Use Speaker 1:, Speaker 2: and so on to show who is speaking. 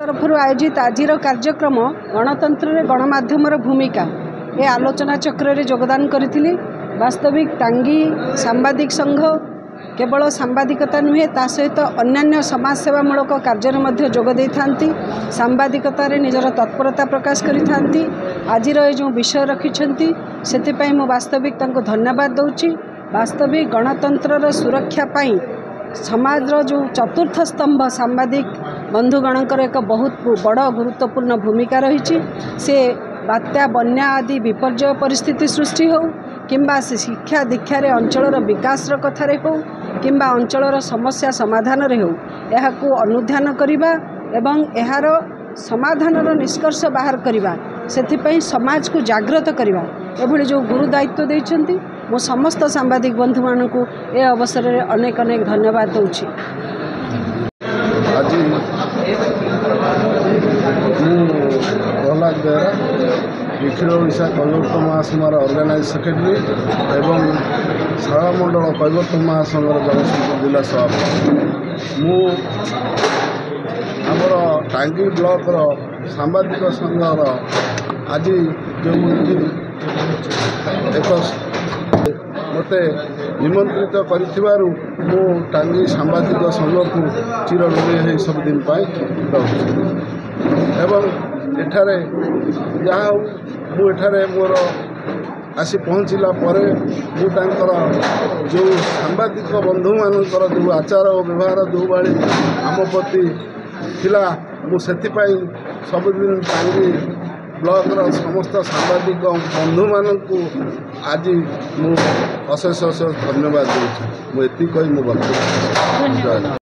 Speaker 1: तरफ आयोजित आज कार्यक्रम गणतंत्र गणमाध्यम भूमिका ए आलोचना चक्र रे योगदान करी। वास्तविक टांगी सांबादिक संघ केवल सांबादिकता नुहे ता सहित अन्यान्य समाजसेवामूलक कार्य जोगदे था। सांबादिकता निजर तत्परता प्रकाश करी आज जो विषय रखिंट से वास्तविक धन्यवाद दूची। वास्तविक गणतंत्र सुरक्षा पाई समाज जो चतुर्थ स्तंभ सांबादिक बंधुगणकर एक बहुत बड़ गुरुत्वपूर्ण भूमिका रही। से बात्या बन्या आदि विपर्यय परिस्थिति सृष्टि हो किंबा शिक्षा दीक्षा रे अंचलर विकास कथारे हो किंबा अंचलर समस्या समाधान रे हो यहाकू अनुध्यान करिबा एवं एहार समाधानर निष्कर्ष बाहर करिबा सेथिपई समाज को जागृत करिबा एभली जो गुरु दायित्व देइछंती मो समस्त सांबादिक बंधु मानकू ए अवसर रे अनेक अनेक धन्यवाद दूची।
Speaker 2: आज प्रहलाद बेहरा निखिल ओडिशा कैवर्त महासंघर ऑर्गेनाइज सेक्रेटरी एवं शाला मंडल कैवर्त महासंघर जगतसिंहपुर जिला सभापति मु आमर टांगी ब्लॉक सांबादिक संघर आज जो एक मते निमंत्रित करिथिबारु मु टांगी सांबादिक संघ को चिर ऋणी सब दिन एवं एठारे जहाँ मु एठारे मोर आसी पहुँचला परे मु तांकर जो सांबादिक बंधु मानकर जो आचार और व्यवहार जो भाई आम प्रति थिला मु सेथिपाई सबुदिन टांगी ब्लॉक समस्त सांबादिक बंधु मानकू आज मु अशेष अशेष धन्यवाद दूँ। मुझे कही मो वक्तव्य।